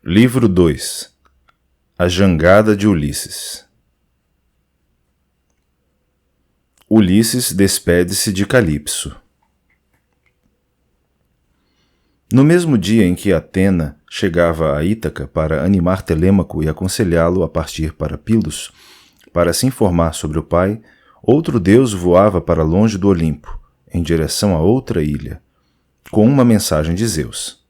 Livro 2. A jangada de Ulisses. Ulisses despede-se de Calipso. No mesmo dia em que Atena chegava a Ítaca para animar Telêmaco e aconselhá-lo a partir para Pilos, para se informar sobre o pai, outro deus voava para longe do Olimpo, em direção a outra ilha, com uma mensagem de Zeus.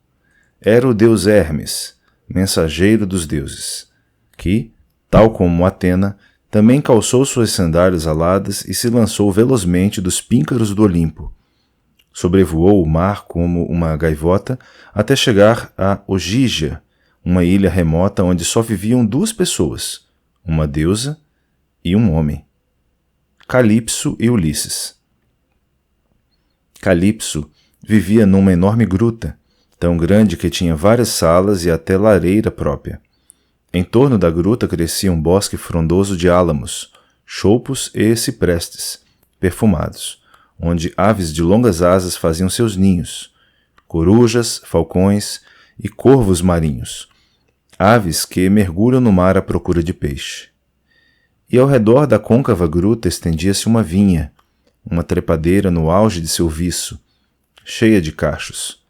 Era o deus Hermes, mensageiro dos deuses, que, tal como Atena, também calçou suas sandálias aladas e se lançou velozmente dos píncaros do Olimpo. Sobrevoou o mar como uma gaivota até chegar a Ogígia, uma ilha remota onde só viviam duas pessoas, uma deusa e um homem, Calipso e Ulisses. Calipso vivia numa enorme gruta, tão grande que tinha várias salas e até lareira própria. Em torno da gruta crescia um bosque frondoso de álamos, choupos e ciprestes, perfumados, onde aves de longas asas faziam seus ninhos, corujas, falcões e corvos marinhos, aves que mergulham no mar à procura de peixe. E ao redor da côncava gruta estendia-se uma vinha, uma trepadeira no auge de seu viço, cheia de cachos.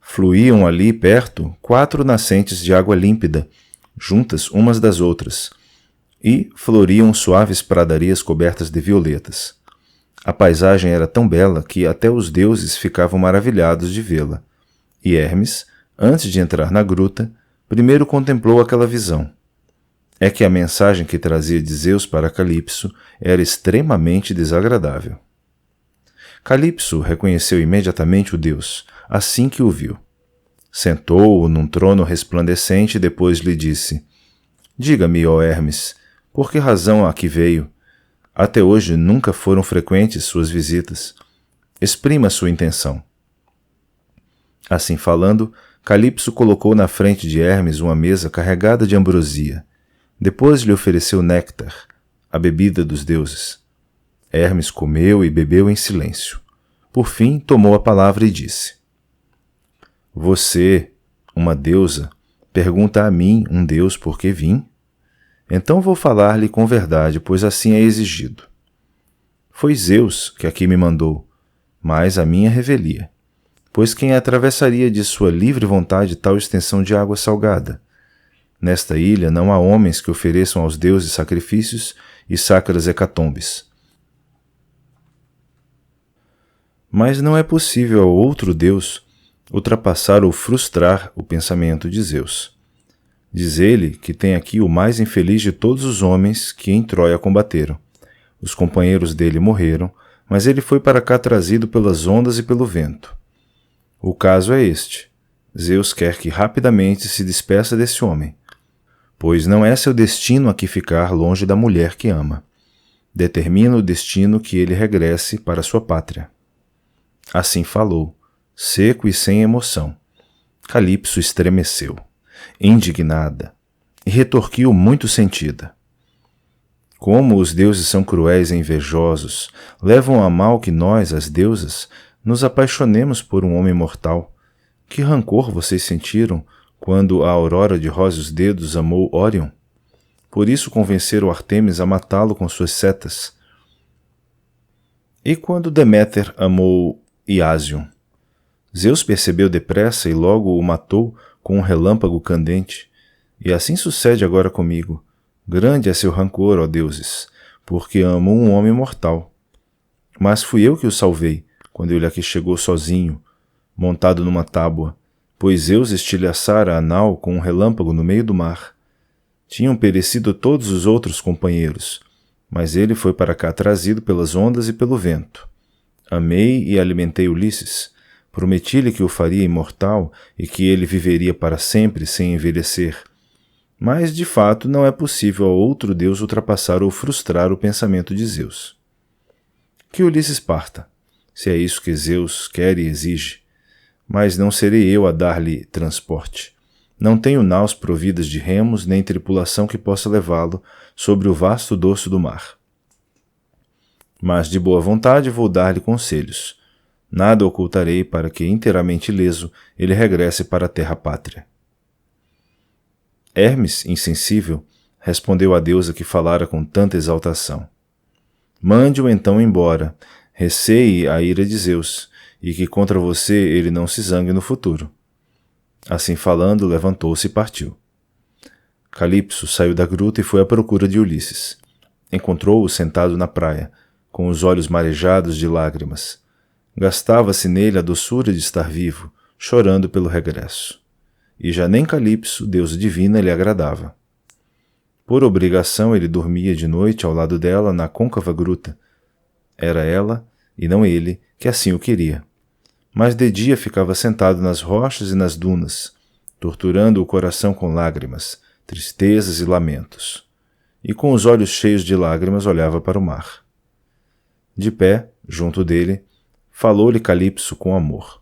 Fluíam ali perto 4 nascentes de água límpida, juntas umas das outras, e floriam suaves pradarias cobertas de violetas. A paisagem era tão bela que até os deuses ficavam maravilhados de vê-la, e Hermes, antes de entrar na gruta, primeiro contemplou aquela visão. É que a mensagem que trazia de Zeus para Calipso era extremamente desagradável. Calipso reconheceu imediatamente o deus, assim que o viu. Sentou-o num trono resplandecente e depois lhe disse: Diga-me, ó Hermes, por que razão aqui veio? Até hoje nunca foram frequentes suas visitas. Exprima sua intenção. Assim falando, Calipso colocou na frente de Hermes uma mesa carregada de ambrosia. Depois lhe ofereceu néctar, a bebida dos deuses. Hermes comeu e bebeu em silêncio. Por fim, tomou a palavra e disse: Você, uma deusa, pergunta a mim, um deus, por que vim? Então vou falar-lhe com verdade, pois assim é exigido. Foi Zeus que aqui me mandou, mas a minha revelia, pois quem atravessaria de sua livre vontade tal extensão de água salgada? Nesta ilha não há homens que ofereçam aos deuses sacrifícios e sacras hecatombes. Mas não é possível ao outro deus ultrapassar ou frustrar o pensamento de Zeus. Diz ele que tem aqui o mais infeliz de todos os homens que em Troia combateram. Os companheiros dele morreram, mas ele foi para cá trazido pelas ondas e pelo vento. O caso é este. Zeus quer que rapidamente se despeça desse homem, pois não é seu destino aqui ficar longe da mulher que ama. Determina o destino que ele regresse para sua pátria. Assim falou, seco e sem emoção. Calipso estremeceu, indignada, e retorquiu muito sentida. Como os deuses são cruéis e invejosos, levam a mal que nós, as deusas, nos apaixonemos por um homem mortal. Que rancor vocês sentiram quando a aurora de róseos dedos amou Órion? Por isso convenceram Artemis a matá-lo com suas setas. E quando Deméter amou Iasion? Zeus percebeu depressa e logo o matou com um relâmpago candente. E assim sucede agora comigo. Grande é seu rancor, ó deuses, porque amo um homem mortal. Mas fui eu que o salvei, quando ele aqui chegou sozinho, montado numa tábua, pois Zeus estilhaçara a nau com um relâmpago no meio do mar. Tinham perecido todos os outros companheiros, mas ele foi para cá trazido pelas ondas e pelo vento. Amei e alimentei Ulisses. Prometi-lhe que o faria imortal e que ele viveria para sempre sem envelhecer. Mas, de fato, não é possível a outro deus ultrapassar ou frustrar o pensamento de Zeus. Que Ulisses parta, se é isso que Zeus quer e exige. Mas não serei eu a dar-lhe transporte. Não tenho naus providas de remos nem tripulação que possa levá-lo sobre o vasto dorso do mar. Mas de boa vontade vou dar-lhe conselhos. Nada ocultarei para que, inteiramente ileso, ele regresse para a terra-pátria. Hermes, insensível, respondeu à deusa que falara com tanta exaltação. Mande-o então embora, receie a ira de Zeus, e que contra você ele não se zangue no futuro. Assim falando, levantou-se e partiu. Calipso saiu da gruta e foi à procura de Ulisses. Encontrou-o sentado na praia, com os olhos marejados de lágrimas. Gastava-se nele a doçura de estar vivo, chorando pelo regresso. E já nem Calipso, deusa divina, lhe agradava. Por obrigação ele dormia de noite ao lado dela na côncava gruta. Era ela, e não ele, que assim o queria. Mas de dia ficava sentado nas rochas e nas dunas, torturando o coração com lágrimas, tristezas e lamentos. E com os olhos cheios de lágrimas olhava para o mar. De pé, junto dele, falou-lhe Calipso com amor.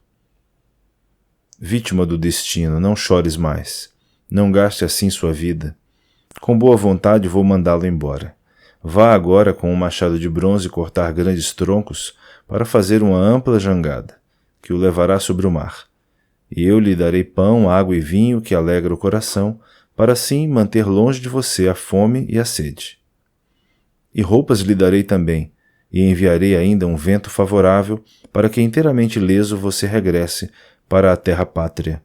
Vítima do destino, não chores mais. Não gaste assim sua vida. Com boa vontade vou mandá-lo embora. Vá agora com um machado de bronze cortar grandes troncos para fazer uma ampla jangada, que o levará sobre o mar. E eu lhe darei pão, água e vinho que alegra o coração, para assim manter longe de você a fome e a sede. E roupas lhe darei também, e enviarei ainda um vento favorável para que inteiramente ileso você regresse para a terra-pátria.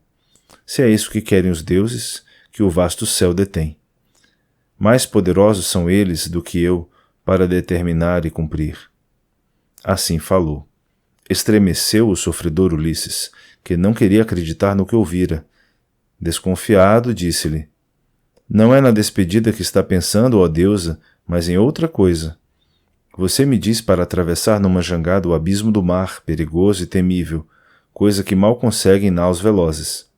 Se é isso que querem os deuses, que o vasto céu detém. Mais poderosos são eles do que eu para determinar e cumprir. Assim falou. Estremeceu o sofredor Ulisses, que não queria acreditar no que ouvira. Desconfiado, disse-lhe: Não é na despedida que está pensando, ó deusa, mas em outra coisa. Você me diz para atravessar numa jangada o abismo do mar, perigoso e temível, coisa que mal conseguem naus velozes.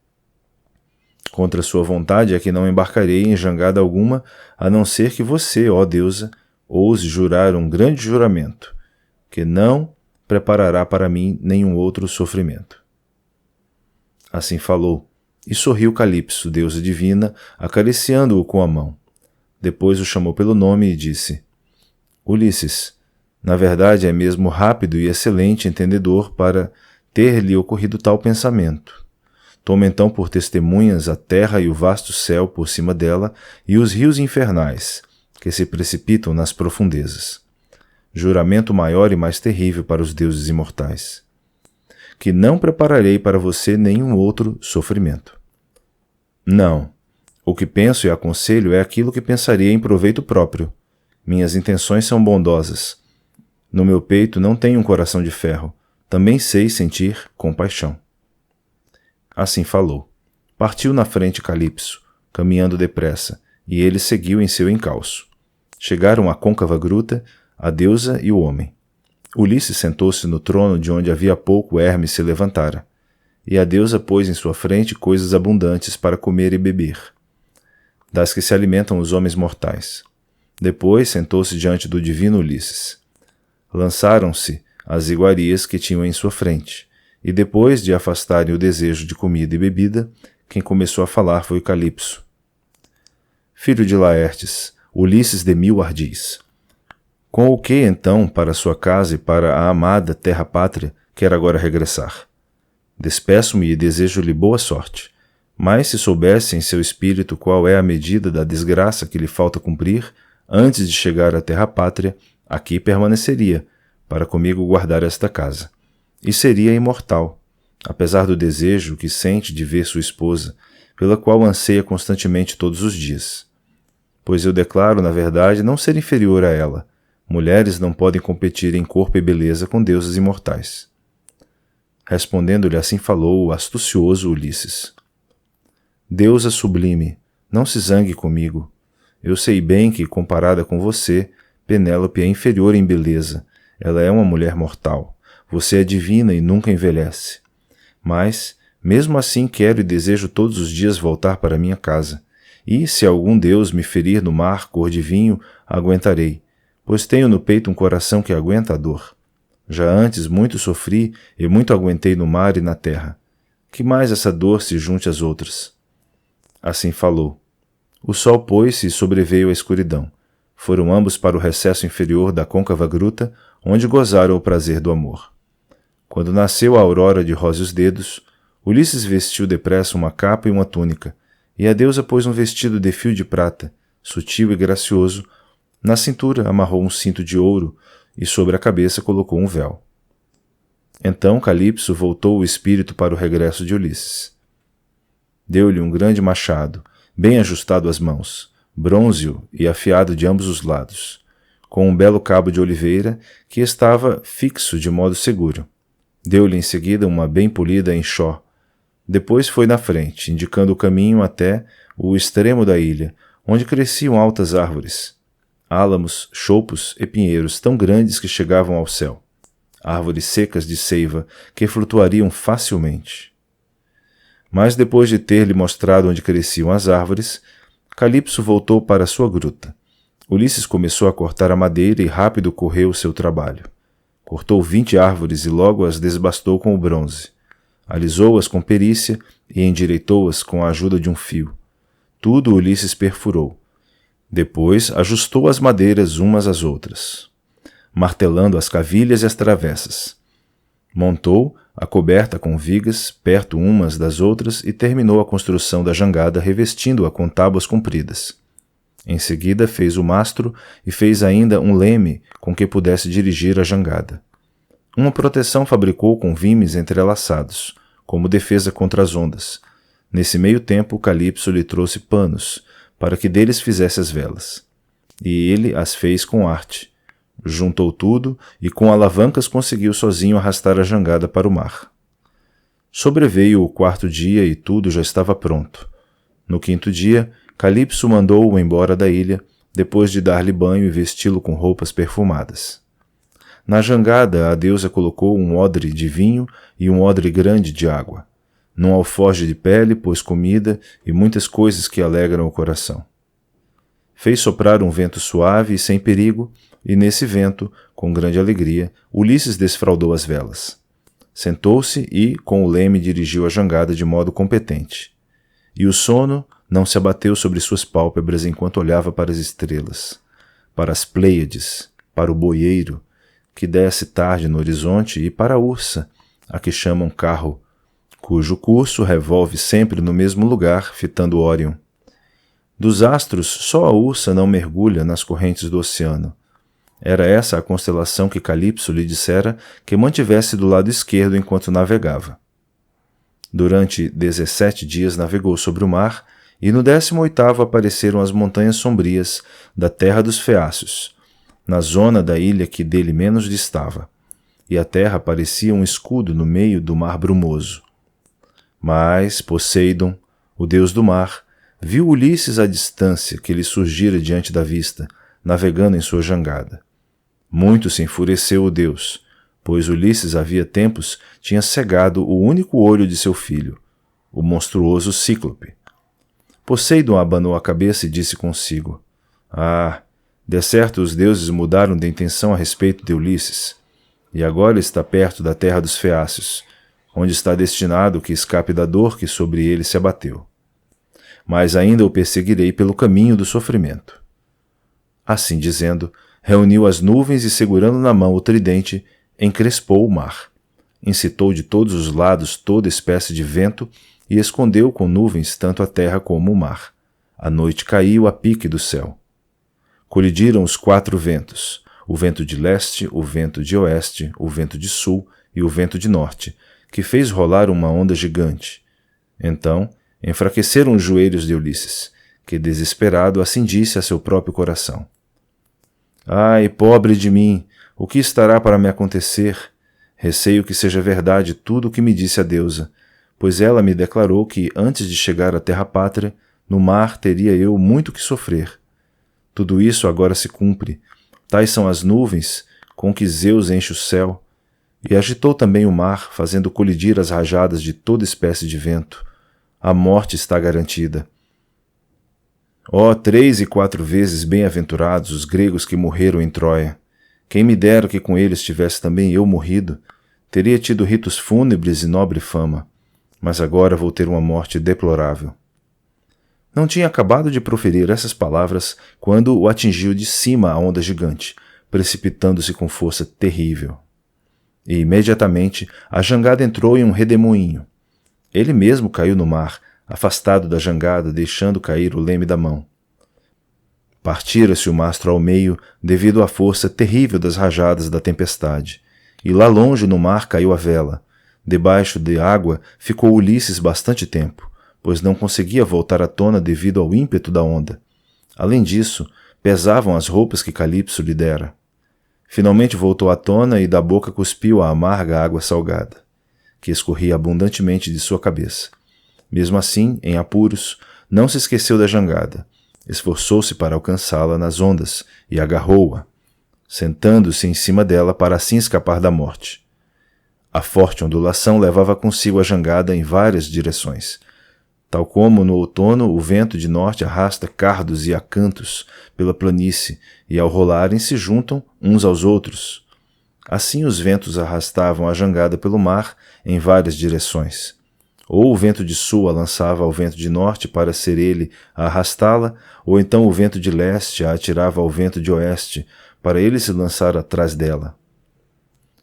Contra sua vontade é que não embarcarei em jangada alguma, a não ser que você, ó deusa, ouse jurar um grande juramento, que não preparará para mim nenhum outro sofrimento. Assim falou, e sorriu Calipso, deusa divina, acariciando-o com a mão. Depois o chamou pelo nome e disse: Ulisses, na verdade é mesmo rápido e excelente entendedor para ter-lhe ocorrido tal pensamento. Toma então por testemunhas a terra e o vasto céu por cima dela e os rios infernais, que se precipitam nas profundezas. Juramento maior e mais terrível para os deuses imortais. Que não prepararei para você nenhum outro sofrimento. Não. O que penso e aconselho é aquilo que pensaria em proveito próprio. Minhas intenções são bondosas. No meu peito não tenho um coração de ferro. Também sei sentir compaixão. Assim falou. Partiu na frente Calipso, caminhando depressa, e ele seguiu em seu encalço. Chegaram à côncava gruta, a deusa e o homem. Ulisses sentou-se no trono de onde havia pouco Hermes se levantara, e a deusa pôs em sua frente coisas abundantes para comer e beber, das que se alimentam os homens mortais. Depois sentou-se diante do divino Ulisses. Lançaram-se as iguarias que tinham em sua frente, e depois de afastarem o desejo de comida e bebida, quem começou a falar foi Calipso. Filho de Laertes, Ulisses de mil ardis. Com o que, então, para sua casa e para a amada terra-pátria, quer agora regressar? Despeço-me e desejo-lhe boa sorte, mas se soubesse em seu espírito qual é a medida da desgraça que lhe falta cumprir, antes de chegar à terra-pátria, aqui permaneceria, para comigo guardar esta casa. E seria imortal, apesar do desejo que sente de ver sua esposa, pela qual anseia constantemente todos os dias. Pois eu declaro, na verdade, não ser inferior a ela. Mulheres não podem competir em corpo e beleza com deuses imortais. Respondendo-lhe assim falou o astucioso Ulisses. Deusa sublime, não se zangue comigo. Eu sei bem que, comparada com você, Penélope é inferior em beleza. Ela é uma mulher mortal. Você é divina e nunca envelhece. Mas, mesmo assim, quero e desejo todos os dias voltar para minha casa. E, se algum deus me ferir no mar cor de vinho, aguentarei, pois tenho no peito um coração que aguenta a dor. Já antes muito sofri e muito aguentei no mar e na terra. Que mais essa dor se junte às outras? Assim falou. O sol pôs-se e sobreveio a escuridão. Foram ambos para o recesso inferior da côncava gruta, onde gozaram o prazer do amor. Quando nasceu a aurora de róseos dedos, Ulisses vestiu depressa uma capa e uma túnica, e a deusa pôs um vestido de fio de prata, sutil e gracioso. Na cintura amarrou um cinto de ouro e sobre a cabeça colocou um véu. Então Calipso voltou o espírito para o regresso de Ulisses. Deu-lhe um grande machado, bem ajustado às mãos, brônzeo e afiado de ambos os lados, com um belo cabo de oliveira que estava fixo de modo seguro. Deu-lhe em seguida uma bem polida enxó. Depois foi na frente, indicando o caminho até o extremo da ilha, onde cresciam altas árvores, álamos, choupos e pinheiros tão grandes que chegavam ao céu, árvores secas de seiva que flutuariam facilmente. Mas depois de ter-lhe mostrado onde cresciam as árvores, Calipso voltou para sua gruta. Ulisses começou a cortar a madeira e rápido correu o seu trabalho. Cortou 20 árvores e logo as desbastou com o bronze. Alisou-as com perícia e endireitou-as com a ajuda de um fio. Tudo Ulisses perfurou. Depois ajustou as madeiras umas às outras, martelando as cavilhas e as travessas. Montou a coberta com vigas perto umas das outras e terminou a construção da jangada revestindo-a com tábuas compridas. Em seguida fez o mastro e fez ainda um leme com que pudesse dirigir a jangada. Uma proteção fabricou com vimes entrelaçados, como defesa contra as ondas. Nesse meio tempo, Calipso lhe trouxe panos, para que deles fizesse as velas. E ele as fez com arte. Juntou tudo e com alavancas conseguiu sozinho arrastar a jangada para o mar. Sobreveio o 4º dia e tudo já estava pronto. No 5º dia, Calipso mandou-o embora da ilha, depois de dar-lhe banho e vesti-lo com roupas perfumadas. Na jangada, a deusa colocou um odre de vinho e um odre grande de água. Num alforje de pele pôs comida e muitas coisas que alegram o coração. Fez soprar um vento suave e sem perigo, e nesse vento, com grande alegria, Ulisses desfraldou as velas. Sentou-se e, com o leme, dirigiu a jangada de modo competente. E o sono não se abateu sobre suas pálpebras enquanto olhava para as estrelas, para as Pleiades, para o boieiro, que desce tarde no horizonte, e para a Ursa, a que chamam Carro, cujo curso revolve sempre no mesmo lugar, fitando Órion. Dos astros, só a Ursa não mergulha nas correntes do oceano. Era essa a constelação que Calipso lhe dissera que mantivesse do lado esquerdo enquanto navegava. Durante 17 dias navegou sobre o mar, e no 18º apareceram as montanhas sombrias da terra dos Feácios, na zona da ilha que dele menos distava, e a terra parecia um escudo no meio do mar brumoso. Mas Poseidon, o deus do mar, viu Ulisses à distância que lhe surgira diante da vista, navegando em sua jangada. Muito se enfureceu o deus, pois Ulisses havia tempos tinha cegado o único olho de seu filho, o monstruoso Cíclope. Poseidon abanou a cabeça e disse consigo: "Ah, de certo os deuses mudaram de intenção a respeito de Ulisses, e agora está perto da terra dos Feácios, onde está destinado que escape da dor que sobre ele se abateu. Mas ainda o perseguirei pelo caminho do sofrimento." Assim dizendo, reuniu as nuvens e, segurando na mão o tridente, encrespou o mar. Incitou de todos os lados toda espécie de vento e escondeu com nuvens tanto a terra como o mar. A noite caiu a pique do céu. Colidiram os 4 ventos, o vento de leste, o vento de oeste, o vento de sul e o vento de norte, que fez rolar uma onda gigante. Então, enfraqueceram os joelhos de Ulisses, que, desesperado, assim disse a seu próprio coração: "Ai, pobre de mim, o que estará para me acontecer? Receio que seja verdade tudo o que me disse a deusa, pois ela me declarou que, antes de chegar à terra-pátria, no mar teria eu muito que sofrer. Tudo isso agora se cumpre. Tais são as nuvens com que Zeus enche o céu, e agitou também o mar, fazendo colidir as rajadas de toda espécie de vento. A morte está garantida. Ó, 3 e 4 vezes bem-aventurados os gregos que morreram em Troia! Quem me dera que com eles tivesse também eu morrido, teria tido ritos fúnebres e nobre fama, mas agora vou ter uma morte deplorável." Não tinha acabado de proferir essas palavras quando o atingiu de cima a onda gigante, precipitando-se com força terrível. e imediatamente a jangada entrou em um redemoinho. Ele mesmo caiu no mar, afastado da jangada, deixando cair o leme da mão. Partira-se o mastro ao meio devido à força terrível das rajadas da tempestade, e lá longe no mar caiu a vela. Debaixo de água ficou Ulisses bastante tempo, pois não conseguia voltar à tona devido ao ímpeto da onda. Além disso, pesavam as roupas que Calipso lhe dera. Finalmente voltou à tona e da boca cuspiu a amarga água salgada, que escorria abundantemente de sua cabeça. Mesmo assim, em apuros, não se esqueceu da jangada. Esforçou-se para alcançá-la nas ondas e agarrou-a, sentando-se em cima dela para assim escapar da morte. A forte ondulação levava consigo a jangada em várias direções. Tal como no outono o vento de norte arrasta cardos e acantos pela planície e ao rolarem se juntam uns aos outros. Assim os ventos arrastavam a jangada pelo mar em várias direções. Ou o vento de sul a lançava ao vento de norte para ser ele a arrastá-la, ou então o vento de leste a atirava ao vento de oeste para ele se lançar atrás dela.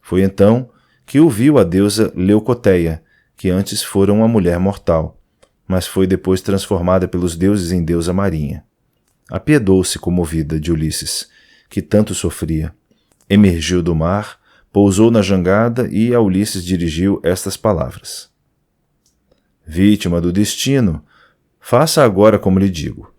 Foi então que o viu a deusa Leucoteia, que antes fora uma mulher mortal, mas foi depois transformada pelos deuses em deusa marinha. Apiedou-se comovida de Ulisses, que tanto sofria. Emergiu do mar, pousou na jangada e a Ulisses dirigiu estas palavras: Vítima do destino, faça agora como lhe digo.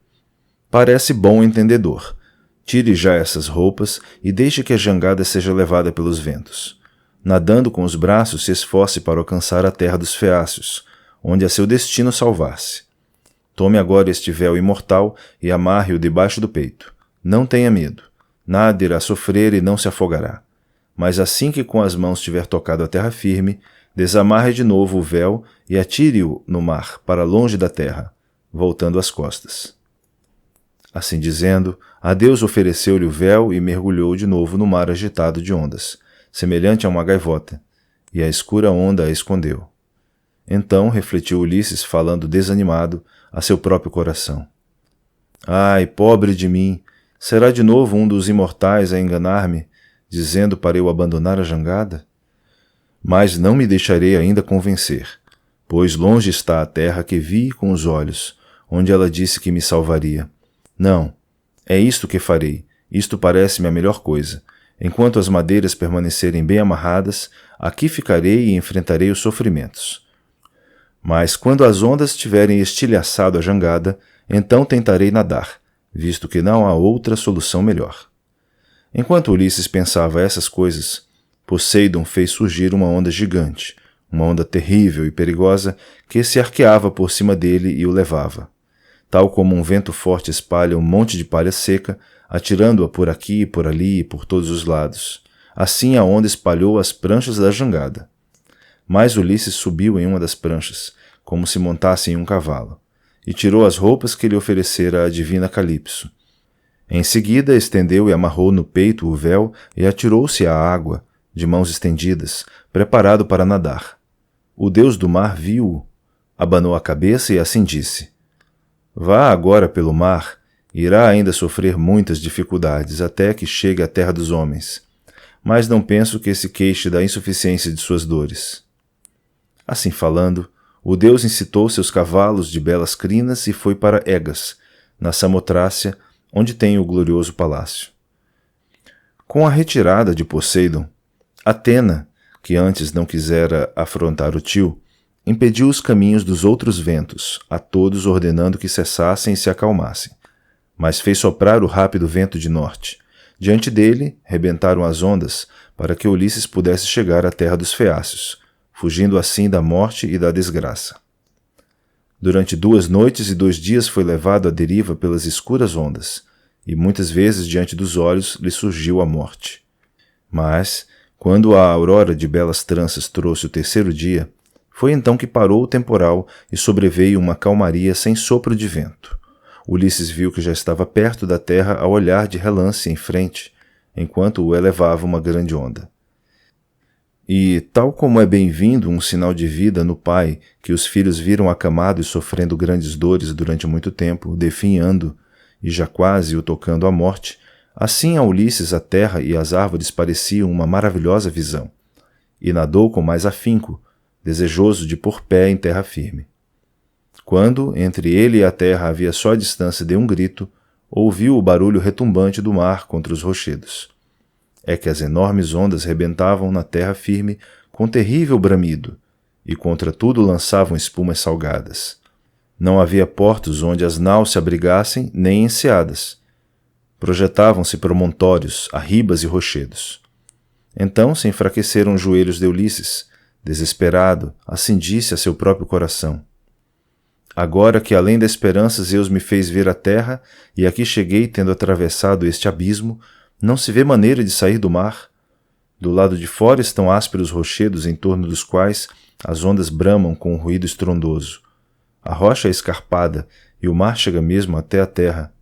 Parece bom entendedor. Tire já essas roupas e deixe que a jangada seja levada pelos ventos. Nadando com os braços, se esforce para alcançar a terra dos feácios, onde a seu destino salvar-se. Tome agora este véu imortal e amarre-o debaixo do peito. Não tenha medo. Nada irá sofrer e não se afogará. Mas assim que com as mãos tiver tocado a terra firme, desamarre de novo o véu e atire-o no mar, para longe da terra, voltando as costas. Assim dizendo, a Deus ofereceu-lhe o véu e mergulhou de novo no mar agitado de ondas, semelhante a uma gaivota, e a escura onda a escondeu. Então refletiu Ulisses, falando desanimado a seu próprio coração. Ai, pobre de mim! Será de novo um dos imortais a enganar-me, dizendo para eu abandonar a jangada? Mas não me deixarei ainda convencer, pois longe está a terra que vi com os olhos, onde ela disse que me salvaria. Não, é isto que farei, isto parece-me a melhor coisa. Enquanto as madeiras permanecerem bem amarradas, aqui ficarei e enfrentarei os sofrimentos. Mas quando as ondas tiverem estilhaçado a jangada, então tentarei nadar, visto que não há outra solução melhor. Enquanto Ulisses pensava essas coisas, Poseidon fez surgir uma onda gigante, uma onda terrível e perigosa que se arqueava por cima dele e o levava. Tal como um vento forte espalha um monte de palha seca, atirando-a por aqui, por ali e por todos os lados. Assim a onda espalhou as pranchas da jangada. Mas Ulisses subiu em uma das pranchas, como se montasse em um cavalo, e tirou as roupas que lhe oferecera a divina Calipso. Em seguida estendeu e amarrou no peito o véu e atirou-se à água, de mãos estendidas, preparado para nadar. O deus do mar viu-o, abanou a cabeça e assim disse: Vá agora pelo mar, irá ainda sofrer muitas dificuldades até que chegue à terra dos homens, mas não penso que se queixe da insuficiência de suas dores. Assim falando, o deus incitou seus cavalos de belas crinas e foi para Egas, na Samotrácia, onde tem o glorioso palácio. Com a retirada de Poseidon, Atena, que antes não quisera afrontar o tio, impediu os caminhos dos outros ventos, a todos ordenando que cessassem e se acalmassem. Mas fez soprar o rápido vento de norte. Diante dele, rebentaram as ondas, para que Ulisses pudesse chegar à terra dos feácios, fugindo assim da morte e da desgraça. Durante 2 noites e 2 dias foi levado à deriva pelas escuras ondas, e muitas vezes diante dos olhos lhe surgiu a morte. Mas, quando a aurora de belas tranças trouxe o 3º dia, foi então que parou o temporal e sobreveio uma calmaria sem sopro de vento. Ulisses viu que já estava perto da terra ao olhar de relance em frente, enquanto o elevava uma grande onda. E, tal como é bem-vindo um sinal de vida no pai, que os filhos viram acamado e sofrendo grandes dores durante muito tempo, definhando e já quase o tocando à morte, assim a Ulisses a terra e as árvores pareciam uma maravilhosa visão. e nadou com mais afinco, desejoso de pôr pé em terra firme. Quando, entre ele e a terra havia só a distância de um grito, ouviu o barulho retumbante do mar contra os rochedos. É que as enormes ondas rebentavam na terra firme com terrível bramido, e contra tudo lançavam espumas salgadas. Não havia portos onde as naus se abrigassem, nem enseadas. Projetavam-se promontórios, arribas e rochedos. Então se enfraqueceram os joelhos de Ulisses. Desesperado, assim disse a seu próprio coração: agora que além da esperança Zeus me fez ver a terra, e aqui cheguei tendo atravessado este abismo, não se vê maneira de sair do mar. Do lado de fora estão ásperos rochedos em torno dos quais as ondas bramam com um ruído estrondoso. A rocha é escarpada e o mar chega mesmo até a terra.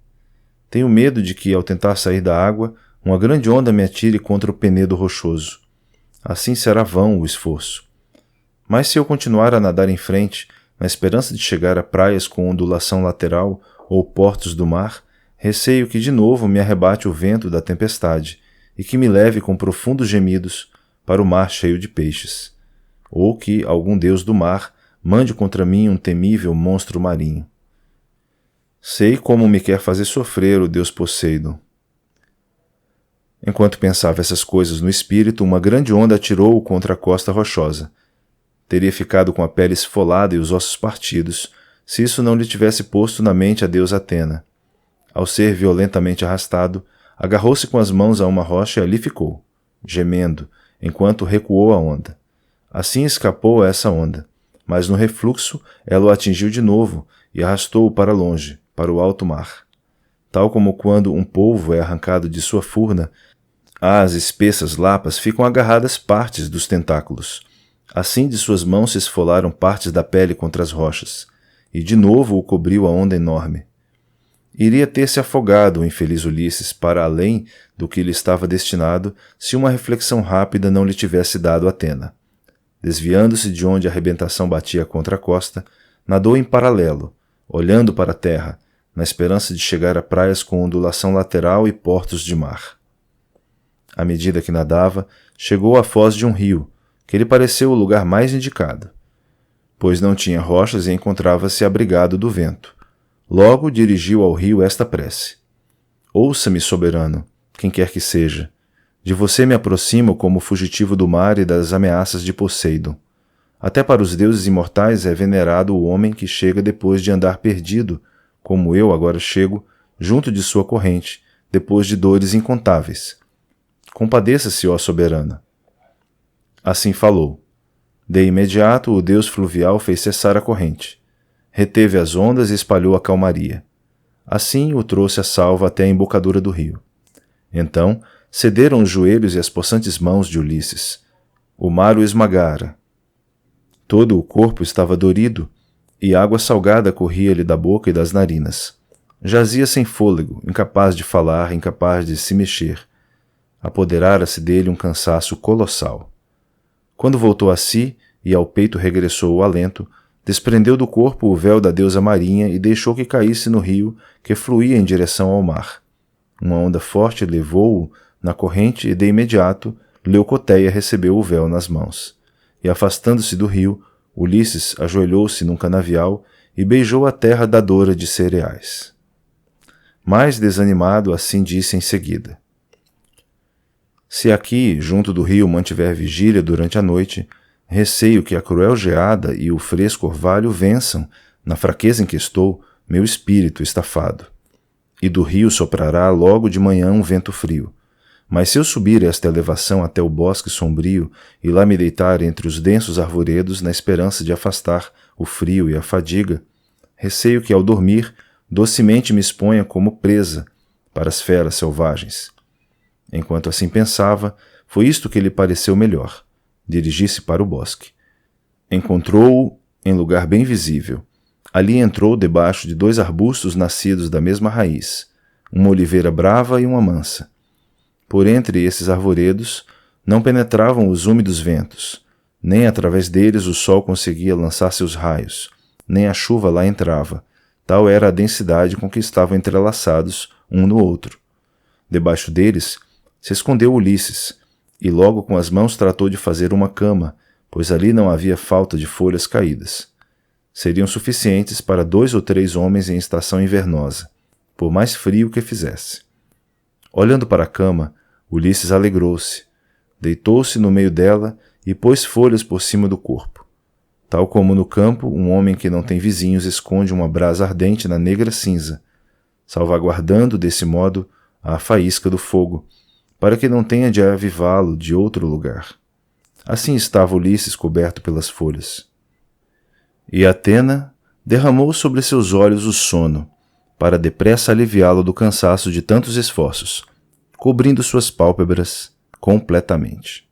Tenho medo de que, ao tentar sair da água, uma grande onda me atire contra o penedo rochoso. Assim será vão o esforço. Mas se eu continuar a nadar em frente, na esperança de chegar a praias com ondulação lateral ou portos do mar, receio que de novo me arrebate o vento da tempestade e que me leve com profundos gemidos para o mar cheio de peixes, ou que algum deus do mar mande contra mim um temível monstro marinho. Sei como me quer fazer sofrer o deus Poseidon. Enquanto pensava essas coisas no espírito, uma grande onda atirou-o contra a costa rochosa. Teria ficado com a pele esfolada e os ossos partidos, se isso não lhe tivesse posto na mente a deusa Atena. Ao ser violentamente arrastado, agarrou-se com as mãos a uma rocha e ali ficou, gemendo, enquanto recuou a onda. Assim escapou a essa onda, mas no refluxo ela o atingiu de novo e arrastou-o para longe, para o alto mar. Tal como quando um polvo é arrancado de sua furna, às espessas lapas ficam agarradas partes dos tentáculos. Assim de suas mãos se esfolaram partes da pele contra as rochas, e de novo o cobriu a onda enorme. Iria ter se afogado o infeliz Ulisses para além do que lhe estava destinado se uma reflexão rápida não lhe tivesse dado Atena. Desviando-se de onde a arrebentação batia contra a costa, nadou em paralelo, olhando para a terra, na esperança de chegar a praias com ondulação lateral e portos de mar. À medida que nadava, chegou à foz de um rio, que lhe pareceu o lugar mais indicado, pois não tinha rochas e encontrava-se abrigado do vento. Logo dirigiu ao rio esta prece: ouça-me, soberano, quem quer que seja. De você me aproximo como fugitivo do mar e das ameaças de Poseidon. Até para os deuses imortais é venerado o homem que chega depois de andar perdido, como eu agora chego, junto de sua corrente, depois de dores incontáveis. Compadeça-se, ó soberana. Assim falou. De imediato o deus fluvial fez cessar a corrente. Reteve as ondas e espalhou a calmaria. Assim o trouxe a salvo até a embocadura do rio. Então cederam os joelhos e as possantes mãos de Ulisses. O mar o esmagara. Todo o corpo estava dorido, e água salgada corria-lhe da boca e das narinas. Jazia sem fôlego, incapaz de falar, incapaz de se mexer. Apoderara-se dele um cansaço colossal. Quando voltou a si e ao peito regressou o alento, desprendeu do corpo o véu da deusa marinha e deixou que caísse no rio que fluía em direção ao mar. Uma onda forte levou-o na corrente e de imediato Leucoteia recebeu o véu nas mãos. E afastando-se do rio, Ulisses ajoelhou-se num canavial e beijou a terra dadora de cereais. Mais desanimado, assim disse em seguida: se aqui, junto do rio, mantiver vigília durante a noite, receio que a cruel geada e o fresco orvalho vençam, na fraqueza em que estou, meu espírito estafado. E do rio soprará logo de manhã um vento frio. Mas se eu subir esta elevação até o bosque sombrio e lá me deitar entre os densos arvoredos na esperança de afastar o frio e a fadiga, receio que ao dormir docemente me exponha como presa para as feras selvagens. Enquanto assim pensava, foi isto que lhe pareceu melhor: dirigir-se para o bosque. Encontrou-o em lugar bem visível. Ali entrou debaixo de 2 arbustos nascidos da mesma raiz, uma oliveira brava e uma mansa. Por entre esses arvoredos não penetravam os úmidos ventos, nem através deles o sol conseguia lançar seus raios, nem a chuva lá entrava, tal era a densidade com que estavam entrelaçados um no outro. Debaixo deles se escondeu Ulisses, e logo com as mãos tratou de fazer uma cama, pois ali não havia falta de folhas caídas. Seriam suficientes para 2 ou 3 homens em estação invernosa, por mais frio que fizesse. Olhando para a cama, Ulisses alegrou-se, deitou-se no meio dela e pôs folhas por cima do corpo. Tal como no campo, um homem que não tem vizinhos esconde uma brasa ardente na negra cinza, salvaguardando, desse modo, a faísca do fogo, para que não tenha de avivá-lo de outro lugar. Assim estava Ulisses coberto pelas folhas. E Atena derramou sobre seus olhos o sono, para depressa aliviá-lo do cansaço de tantos esforços, cobrindo suas pálpebras completamente.